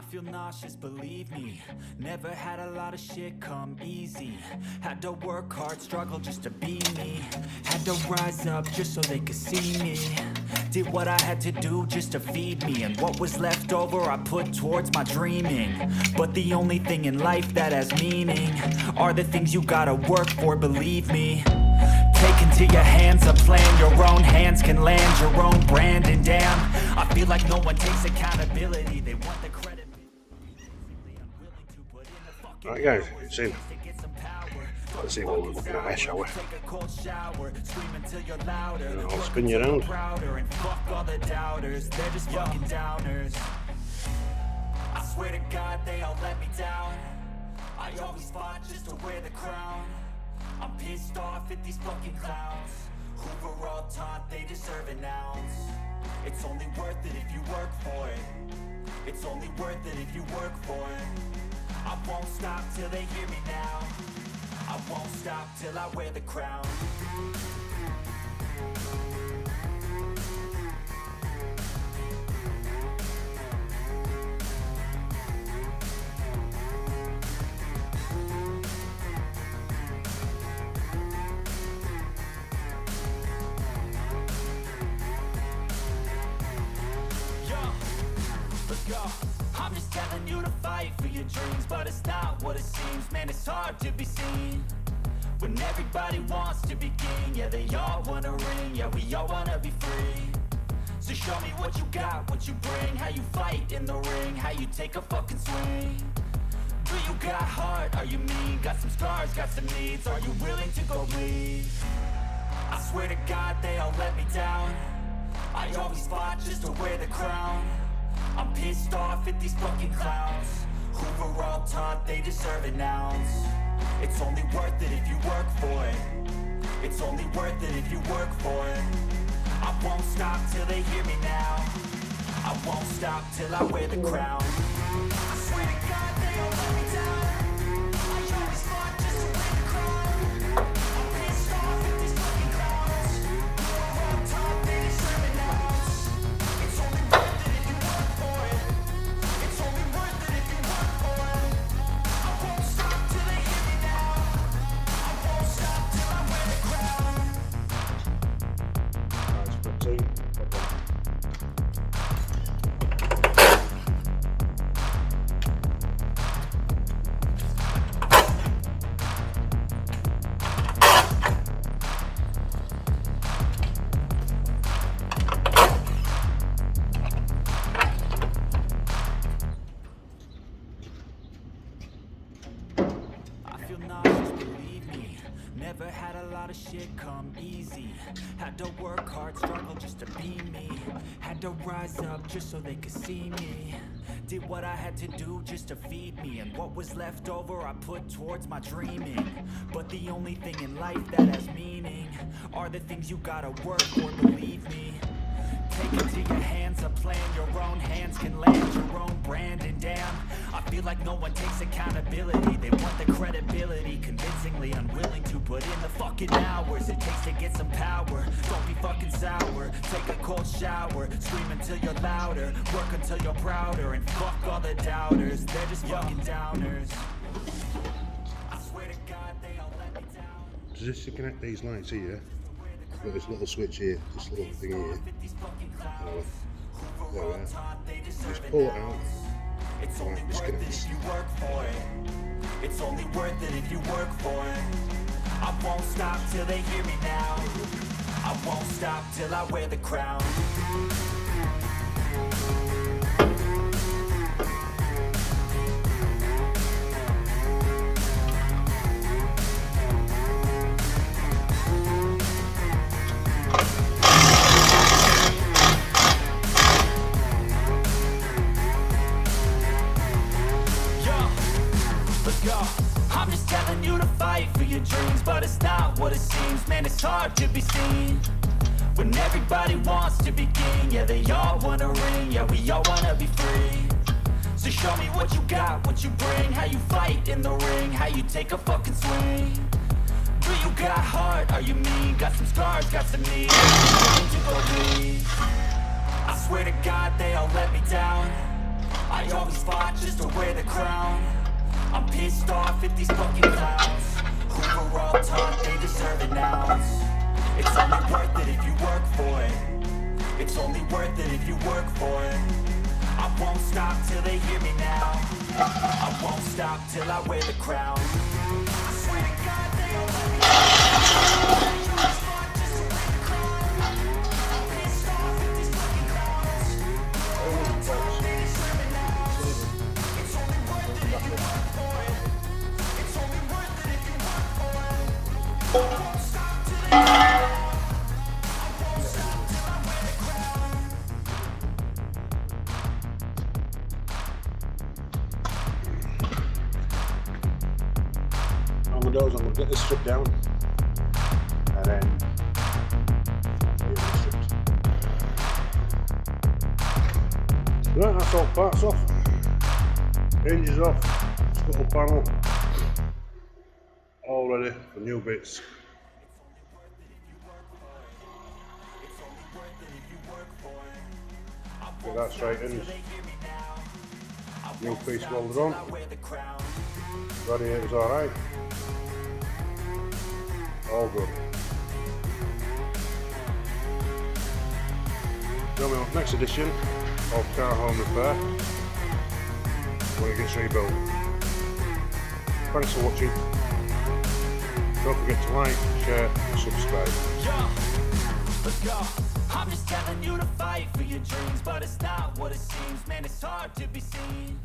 feel nauseous, believe me. Never had a lot of shit come easy. Had to work hard, struggle just to be me. Had to rise up just so they could see me. Did what I had to do just to feed me. And what was left over I put towards my dreaming. But the only thing in life that has meaning are the things you gotta work for, believe me. Take into your hands a plan, your own hands can land your own brand. And damn, I feel like no one takes accountability. They want the credit. Right guys, it's in. Let's see what we're looking at, air shower. I'll spin you around. I swear to God they all let me down. I always fought just to wear the crown. I'm pissed off at these fucking clowns who were all taught they deserve an ounce. It's only worth it if you work for it. It's only worth it if you work for it. I won't stop till they hear me now. I won't stop till I wear the crown. I'm just telling you to fight for your dreams, but it's not what it seems. Man, it's hard to be seen when everybody wants to be king. Yeah, they all wanna ring, yeah, we all wanna be free. So show me what you got, what you bring, how you fight in the ring, how you take a fucking swing. Do you got heart, are you mean? Got some scars, got some needs, are you willing to go bleed? I swear to God they all let me down. I always fought just to wear the crown. I'm pissed off at these fucking clowns who were all taught they deserve an ounce. It's only worth it if you work for it. It's only worth it if you work for it. I won't stop till they hear me now. I won't stop till I wear the crown. I swear to God they all let me down. I always fought just to wear the crown. I'm pissed off at these fucking clowns who were all taught they deserve an ounce. It's only worth it if you work for it. It's only worth it if you work for it. I won't stop till they hear me now. I won't stop till I wear the crown. That's for two. Never had a lot of shit come easy. Had to work hard, struggle just to be me. Had to rise up just so they could see me. Did what I had to do just to feed me. And what was left over I put towards my dreaming. But the only thing in life that has meaning are the things you gotta work for, believe me. Take into your hands a plan, your own hands can land your own brand. And damn, I feel like no one takes accountability. They want the credibility, convincingly unwilling to put in the fucking hours it takes to get some power. Don't be fucking sour, take a cold shower, scream until you're louder, work until you're prouder, and fuck all the doubters, they're just fucking downers. I swear to God they all let me down. Just to connect these lights here, I've got this little switch here, this little thing here. There we are. Just pull it out. It's only worth it if you work for it. It's only worth it if you work for it. I won't stop till they hear me now. I won't stop till I wear the crown. I'm just telling you to fight for your dreams, but it's not what it seems. Man, it's hard to be seen when everybody wants to be king. Yeah, they all wanna ring, yeah, we all wanna be free. So show me what you got, what you bring, how you fight in the ring, how you take a fucking swing. Do you got heart, are you mean? Got some scars, got some needs, to go bleed. I swear to God they all let me down. I always fought spot just to wear the crown. I'm pissed off at these fucking clowns who were all taught they deserve an ounce. It's only worth it if you work for it. It's only worth it if you work for it. I won't stop till they hear me now. I won't stop till I wear the crown. I swear to God they don't let me down. Just to wear the crown. I'm pissed off at these fucking clowns who were all taught they deserve an ounce. It's only worth it if you work for it. It's only worth it if you work for it. I won't stop till they hear me now. I won't stop till I wear the crown. On the doors, I'm going to get this strip down and then right, that's all parts off, hinges off, scuttle panel, all ready for new bits. Get that straightened, new piece welded on, radiator's alright. All good. Coming up, next edition of Car Home Repair when it gets rebuilt. Thanks for watching. Don't forget to like, share and subscribe. Yeah, let's go. I'm just telling you to fight for your dreams, but it's not what it seems. Man, it's hard to be seen.